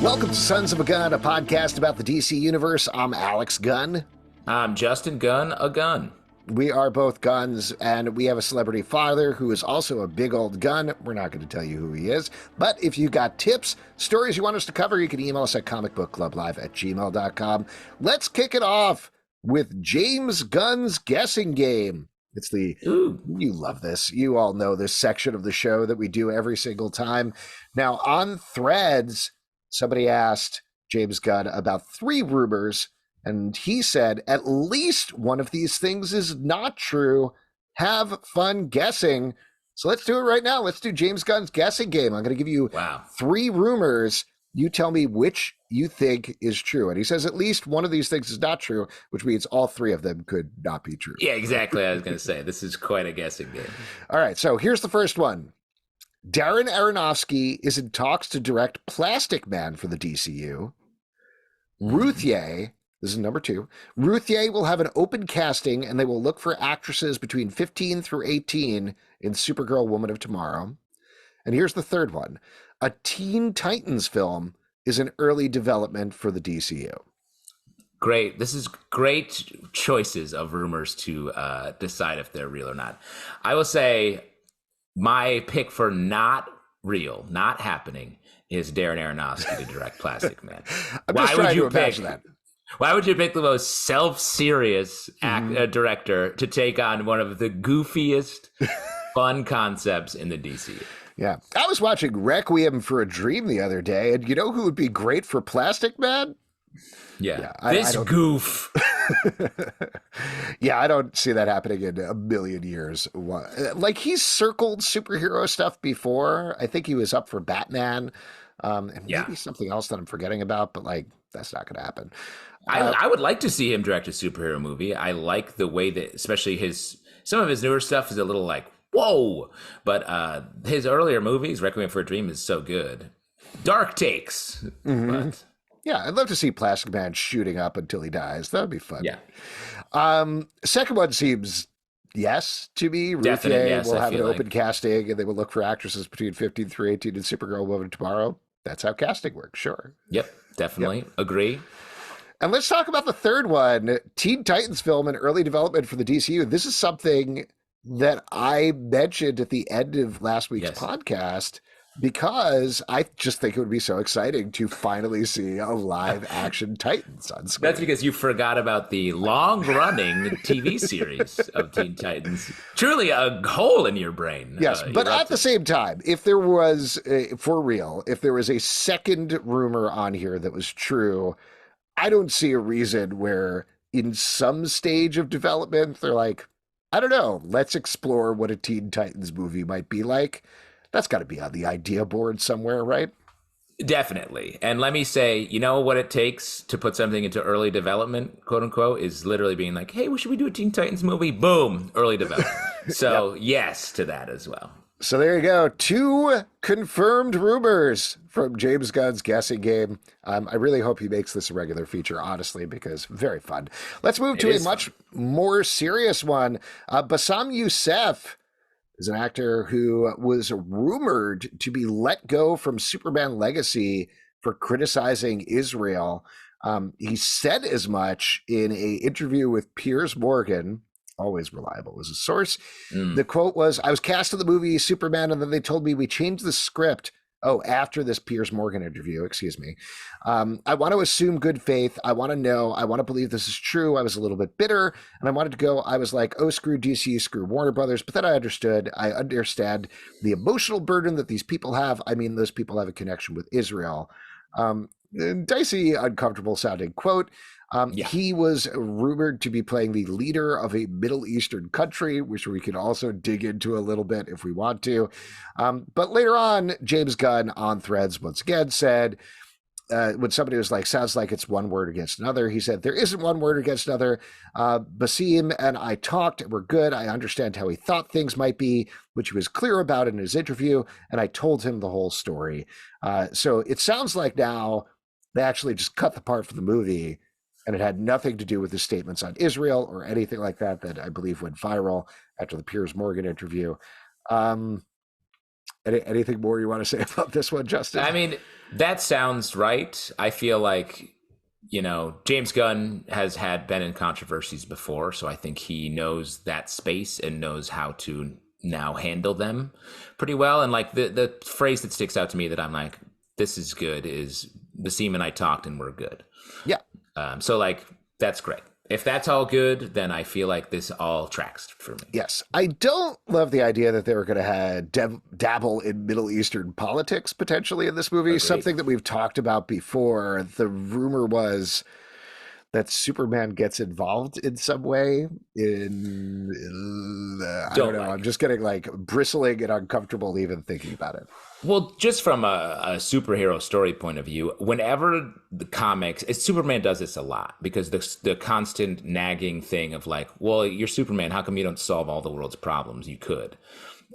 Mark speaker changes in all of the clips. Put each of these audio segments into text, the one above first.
Speaker 1: Welcome to Sons of a Gun, a podcast about the DC Universe. I'm Alex Gunn.
Speaker 2: I'm Justin Gunn, a gun.
Speaker 1: We are both guns, and we have a celebrity father who is also a big old gun. We're not going to tell you who he is, but if you got tips, stories you want us to cover, you can email us at comicbookclublive@gmail.com. Let's kick it off with James Gunn's guessing game. It's the, you love this. You all know this section of the show that we do every single time. Now, on Threads, somebody asked James Gunn about 3 rumors, and he said, at least one of these things is not true. Have fun guessing. So let's do it right now. Let's do James Gunn's guessing game. I'm going to give you 3 rumors. You tell me which you think is true. And he says at least one of these things is not true, which means all 3 of them could not be true.
Speaker 2: Yeah, exactly. I was going to say, this is quite a guessing game.
Speaker 1: All right, so here's the first one. Darren Aronofsky is in talks to direct Plastic Man for the DCU. Ruthye, this is number 2, Ruthye will have an open casting and they will look for actresses between 15 through 18 in Supergirl Woman of Tomorrow. And here's the third one. A Teen Titans film is in early development for the DCU.
Speaker 2: Great. This is great choices of rumors to decide if they're real or not. I will say my pick for not real, not happening, is Darren Aronofsky to direct Plastic Man.
Speaker 1: Why would you pick that?
Speaker 2: Why would you pick the most self-serious director to take on one of the goofiest, fun concepts in the DCU?
Speaker 1: Yeah. I was watching Requiem for a Dream the other day, and you know who would be great for Plastic Man?
Speaker 2: Yeah. This goof.
Speaker 1: Yeah, I don't see that happening in a million years. Like, he's circled superhero stuff before. I think he was up for Batman, and maybe something else that I'm forgetting about, but like, that's not going to happen.
Speaker 2: I would like to see him direct a superhero movie. I like the way that, especially some of his newer stuff is a little like, whoa, but his earlier movies, Requiem for a Dream, is so good. Dark takes, but
Speaker 1: yeah, I'd love to see Plastic Man shooting up until he dies. That would be fun.
Speaker 2: Yeah.
Speaker 1: Second one seems yes to me.
Speaker 2: Definite yes.
Speaker 1: Will have an open casting, and they will look for actresses between 15 through 18 in Supergirl Woman Tomorrow. That's how casting works. Sure.
Speaker 2: Yep. Definitely.
Speaker 1: Yep.
Speaker 2: Agree.
Speaker 1: And let's talk about the third one, Teen Titans film in early development for the DCU. This is something that I mentioned at the end of last week's podcast because I just think it would be so exciting to finally see a live action Titans on screen.
Speaker 2: That's because you forgot about the long running TV series of Teen Titans. Truly a hole in your brain.
Speaker 1: Yes, but at the same time, if there was, for real, if there was a second rumor on here that was true, I don't see a reason where in some stage of development, they're like, I don't know, let's explore what a Teen Titans movie might be like. That's got to be on the idea board somewhere, right?
Speaker 2: Definitely. And let me say, you know what it takes to put something into early development, quote unquote, is literally being like, hey, should we do a Teen Titans movie? Boom, early development. So yes to that as well.
Speaker 1: So there you go. 2 confirmed rumors from James Gunn's guessing game. I really hope he makes this a regular feature, honestly, because very fun. Let's move to a much more serious one. Bassem Youssef is an actor who was rumored to be let go from Superman Legacy for criticizing Israel. He said as much in an interview with Piers Morgan. Always reliable as a source. The quote was, I was cast in the movie Superman, and then they told me we changed the script. Oh, after this Piers Morgan interview, excuse me. I want to assume good faith. I want to know. I want to believe this is true. I was a little bit bitter, and I wanted to go. I was like, oh, screw DC, screw Warner Brothers. But then I understood. I understand the emotional burden that these people have. I mean, those people have a connection with Israel. Dicey, uncomfortable sounding quote. He was rumored to be playing the leader of a Middle Eastern country, which we can also dig into a little bit if we want to. But later on, James Gunn on Threads once again said, when somebody was like, sounds like it's one word against another, he said, there isn't one word against another. Bassem and I talked, we're good. I understand how he thought things might be, which he was clear about in his interview, and I told him the whole story. So it sounds like now they actually just cut the part for the movie, and it had nothing to do with his statements on Israel or anything like that I believe went viral after the Piers Morgan interview. Anything more you want to say about this one, Justin?
Speaker 2: I mean, that sounds right. I feel like, James Gunn has been in controversies before, so I think he knows that space and knows how to now handle them pretty well. And like the phrase that sticks out to me that I'm like, this is good is the seaman I talked and we're good.
Speaker 1: Yeah.
Speaker 2: So like, that's great. If that's all good, then I feel like this all tracks for me.
Speaker 1: Yes. I don't love the idea that they were going to dabble in Middle Eastern politics potentially in this movie.
Speaker 2: Agreed.
Speaker 1: Something that we've talked about before. The rumor was that Superman gets involved in some way I don't know. I'm just getting like bristling and uncomfortable even thinking about it.
Speaker 2: Well, just from a superhero story point of view, whenever the comics, Superman does this a lot because the constant nagging thing of like, well, you're Superman. How come you don't solve all the world's problems? You could.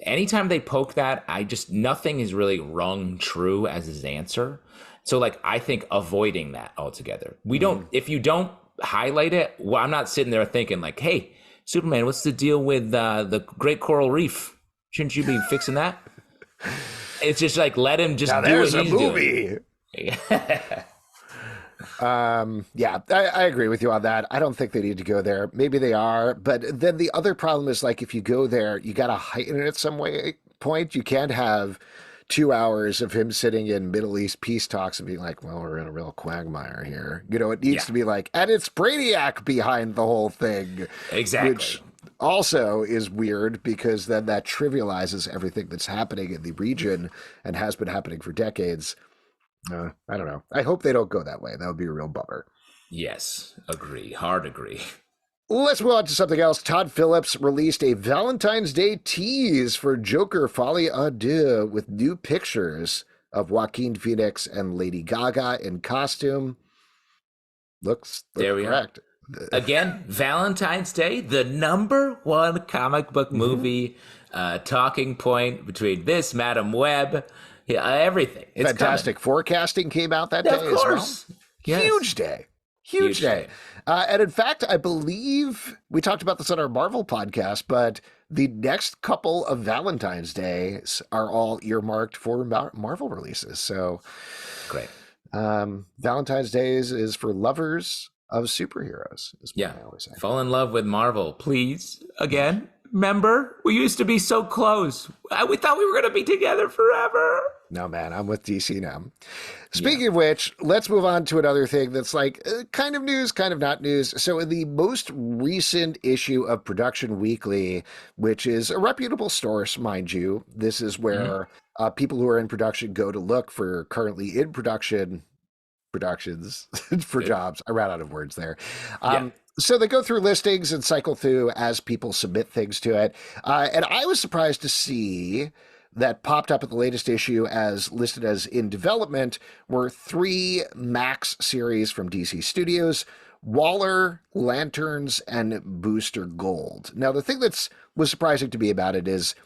Speaker 2: Anytime they poke that, nothing is really rung true as his answer. So like, I think avoiding that altogether. If you don't highlight it, well, I'm not sitting there thinking like, hey, Superman, what's the deal with the Great Coral Reef? Shouldn't you be fixing that? It's just like, let him just do what he's doing.
Speaker 1: Yeah, I agree with you on that. I don't think they need to go there. Maybe they are. But then the other problem is like, if you go there, you got to heighten it at some point. You can't have 2 hours of him sitting in Middle East peace talks and being like, well, we're in a real quagmire here. It needs to be like, and it's Brainiac behind the whole thing.
Speaker 2: Exactly.
Speaker 1: Which also is weird because then that trivializes everything that's happening in the region and has been happening for decades. I don't know. I hope they don't go that way. That would be a real bummer.
Speaker 2: Yes, agree. Hard agree.
Speaker 1: Let's move on to something else. Todd Phillips released a Valentine's Day tease for Joker Folie à Deux with new pictures of Joaquin Phoenix and Lady Gaga in costume. Looks
Speaker 2: there we
Speaker 1: correct.
Speaker 2: Again, Valentine's Day, the #1 comic book movie, talking point between this, Madam Web, everything. It's
Speaker 1: fantastic
Speaker 2: coming.
Speaker 1: Forecasting came out that day as well.
Speaker 2: Yes.
Speaker 1: Huge day. Huge day. And in fact, I believe we talked about this on our Marvel podcast, but the next couple of Valentine's Days are all earmarked for Marvel releases. So
Speaker 2: great.
Speaker 1: Valentine's Day is for lovers of superheroes. Is what I always say.
Speaker 2: Fall in love with Marvel, please. Again. Remember, we used to be so close. We thought we were going to be together forever.
Speaker 1: No, man, I'm with DC now. Speaking of which, let's move on to another thing that's like kind of news, kind of not news. So in the most recent issue of Production Weekly, which is a reputable source, mind you, this is where people who are in production go to look for currently in productions for jobs. I ran out of words there. So they go through listings and cycle through as people submit things to it. And I was surprised to see that popped up at the latest issue as listed as in development were 3 Max series from DC Studios, Waller, Lanterns, and Booster Gold. Now, the thing was surprising to me about it is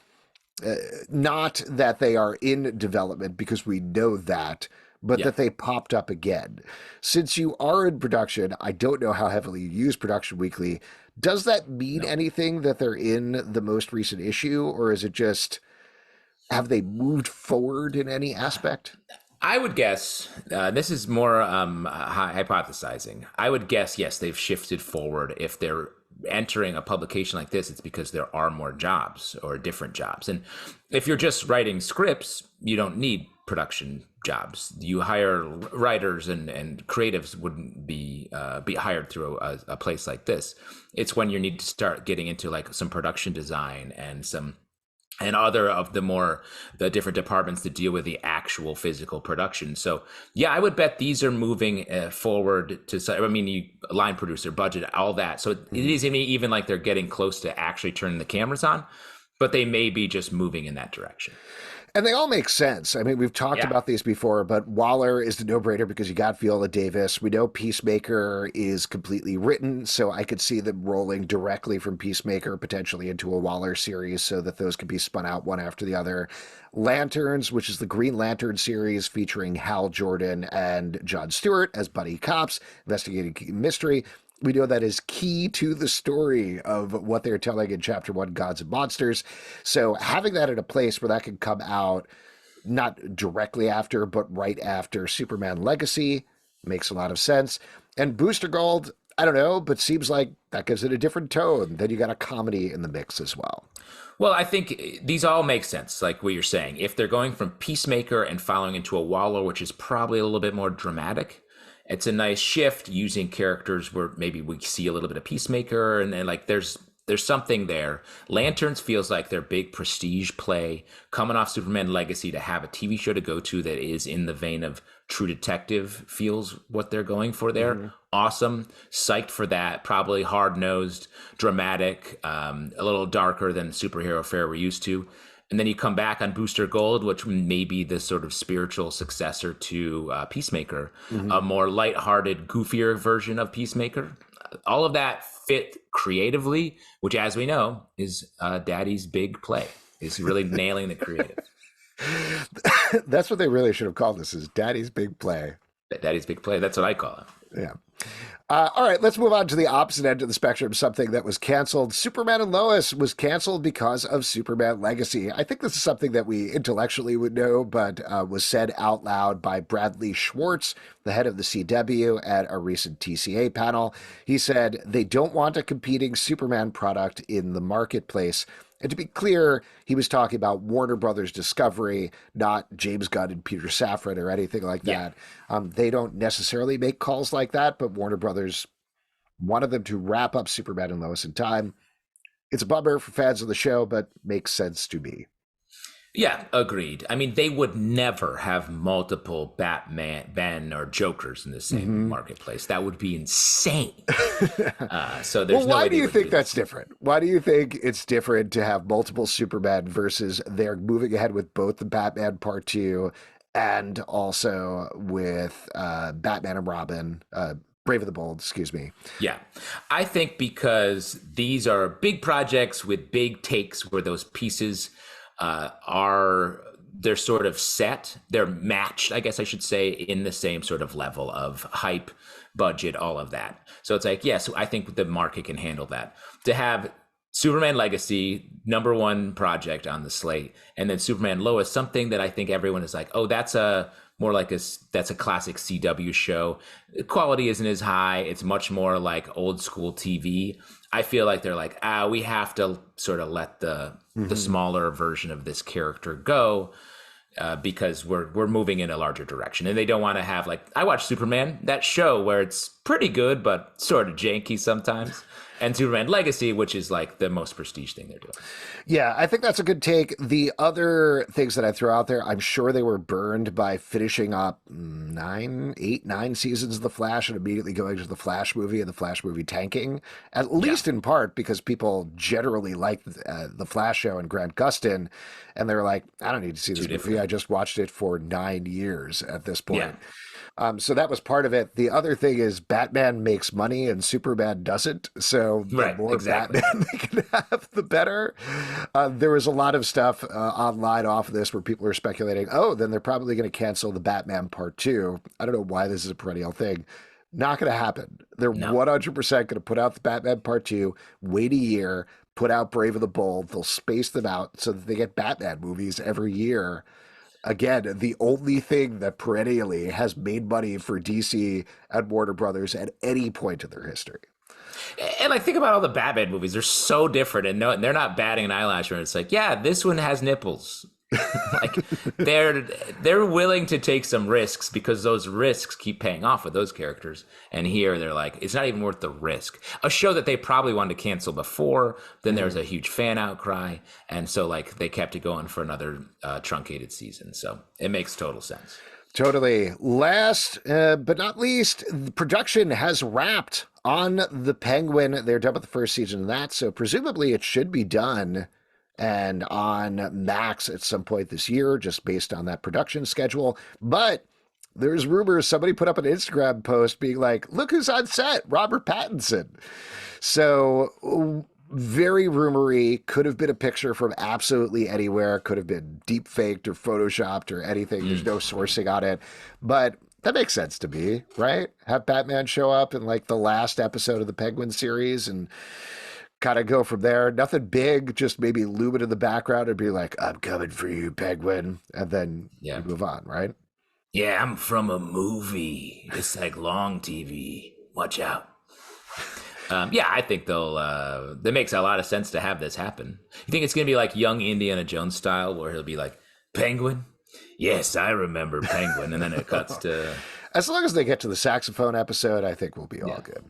Speaker 1: not that they are in development, because we know that, but that they popped up again. Since you are in production, I don't know how heavily you use Production Weekly. Does that mean anything that they're in the most recent issue, or is it just, have they moved forward in any aspect?
Speaker 2: I would guess, this is more hypothesizing. I would guess, yes, they've shifted forward. If they're entering a publication like this, it's because there are more jobs or different jobs. And if you're just writing scripts, you don't need production jobs. You hire writers and creatives wouldn't be hired through a place like this. It's when you need to start getting into like some production design and other of the different departments that deal with the actual physical production. So yeah, I would bet these are moving forward to, line producer, budget, all that. So it isn't even like they're getting close to actually turning the cameras on, but they may be just moving in that direction.
Speaker 1: And they all make sense. I mean, we've talked about these before, but Waller is the no-brainer because you got Viola Davis. We know Peacemaker is completely written, so I could see them rolling directly from Peacemaker potentially into a Waller series so that those could be spun out one after the other. Lanterns, which is the Green Lantern series featuring Hal Jordan and Jon Stewart as buddy cops investigating mystery. We know that is key to the story of what they're telling in Chapter 1, Gods and Monsters. So having that in a place where that can come out not directly after, but right after Superman Legacy makes a lot of sense. And Booster Gold, I don't know, but seems like that gives it a different tone. Then you got a comedy in the mix as well.
Speaker 2: Well, I think these all make sense, like what you're saying. If they're going from Peacemaker and following into a Waller, which is probably a little bit more dramatic, it's a nice shift using characters where maybe we see a little bit of Peacemaker, and then like there's something there. Lanterns feels like their big prestige play, coming off Superman Legacy, to have a TV show to go to that is in the vein of True Detective feels what they're going for there. Mm-hmm. Awesome. Psyched for that. Probably hard-nosed, dramatic, a little darker than superhero fare we're used to. And then you come back on Booster Gold, which may be the sort of spiritual successor to Peacemaker, mm-hmm. a more lighthearted, goofier version of Peacemaker. All of that fit creatively, which, as we know, is Daddy's big play. Is really nailing the creative.
Speaker 1: That's what they really should have called this, is Daddy's Big Play.
Speaker 2: Daddy's Big Play. That's what I call it.
Speaker 1: Yeah. All right, let's move on to the opposite end of the spectrum, something that was canceled. Superman and Lois was canceled because of Superman Legacy. I think this is something that we intellectually would know, but was said out loud by Bradley Schwartz, the head of the CW, at a recent TCA panel. He said they don't want a competing Superman product in the marketplace. And to be clear, he was talking about Warner Brothers Discovery, not James Gunn and Peter Safran or anything like that. Yeah. They don't necessarily make calls like that, but Warner Brothers wanted them to wrap up Superman and Lois in time. It's a bummer for fans of the show, but makes sense to me.
Speaker 2: Yeah, agreed. I mean, they would never have multiple Batman or Jokers in the same mm-hmm. marketplace. That would be insane. So there's
Speaker 1: well, why do you think that's different? Why do you think it's different to have multiple Superman versus they're moving ahead with both the Batman Part 2 and also with Batman and Robin, Brave and the Bold, excuse me.
Speaker 2: Yeah, I think because these are big projects with big takes where those pieces they're sort of set, they're matched, I guess I should say, in the same sort of level of hype, budget, all of that. So it's like, yes, I think the market can handle that. To have Superman Legacy, #1 project on the slate, and then Superman Lois, something that I think everyone is like, oh, that's a classic CW show. The quality isn't as high. It's much more like old school TV. I feel like they're like, we have to sort of let the smaller version of this character go because we're moving in a larger direction. And they don't want to have, like, I watch Superman, that show where it's pretty good, but sort of janky sometimes. And Superman Legacy, which is like the most prestige thing they're doing.
Speaker 1: Yeah, I think that's a good take. The other things that I throw out there, I'm sure they were burned by finishing up 9 seasons of The Flash and immediately going to the Flash movie and the Flash movie tanking, at least in part because people generally like the Flash show and Grant Gustin. And they're like, I don't need to see this movie. I just watched it for 9 years at this point. Yeah. So that was part of it. The other thing is Batman makes money and Superman doesn't. So the more Batman they can have, the better. There was a lot of stuff online off of this where people are speculating, then they're probably going to cancel the Batman Part 2. I don't know why this is a perennial thing. Not going to happen. They're 100% going to put out the Batman Part 2, wait a year, put out Brave and the Bold. They'll space them out so that they get Batman movies every year. Again, the only thing that perennially has made money for DC and Warner Brothers at any point in their history.
Speaker 2: And like, think about all the Batman movies. They're so different, and they're not batting an eyelash. Where it's like, yeah, this one has nipples. Like they're willing to take some risks because those risks keep paying off with those characters. And here they're like, it's not even worth the risk. A show that they probably wanted to cancel before, then there was a huge fan outcry, and so like they kept it going for another truncated season. So it makes total sense.
Speaker 1: Totally. Last but not least, the production has wrapped on The Penguin. They're done with the first season of that, so presumably it should be done and on Max at some point this year, just based on that production schedule. But there's rumors, somebody put up an Instagram post being like, look who's on set, Robert Pattinson. So very rumory, could have been a picture from absolutely anywhere, could have been deep faked or photoshopped or anything. There's no sourcing on it. But That makes sense to me, right? Have Batman show up in like the last episode of the Penguin series and kind of go from there. Nothing big, just maybe loom it in the background and be like, I'm coming for you, Penguin. And then you move on, right?
Speaker 2: Yeah, I'm from a movie. It's like long TV. Watch out. I think that makes a lot of sense to have this happen. You think it's going to be like young Indiana Jones style where he'll be like, Penguin? Yes, I remember Penguin. And then it cuts to...
Speaker 1: As long as they get to the saxophone episode, I think we'll be all good.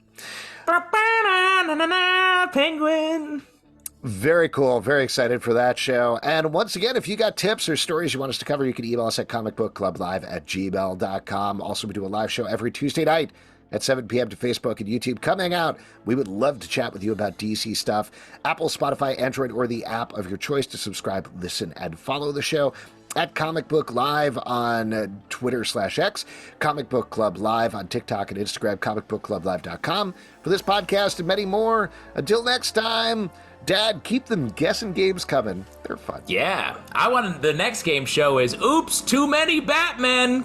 Speaker 2: Penguin.
Speaker 1: Very cool. Very excited for that show. And once again, if you got tips or stories you want us to cover, you can email us at comicbookclublive@gmail.com. Also, we do a live show every Tuesday night at 7 p.m. to Facebook and YouTube. Come hang out. We would love to chat with you about DC stuff. Apple, Spotify, Android, or the app of your choice to subscribe, listen, and follow the show. At Comic Book Live on Twitter/X, Comic Book Club Live on TikTok and Instagram, comicbookclublive.com. For this podcast and many more, until next time, Dad, keep them guessing games coming. They're fun.
Speaker 2: Yeah. The next game show is Oops, Too Many Batmen? ?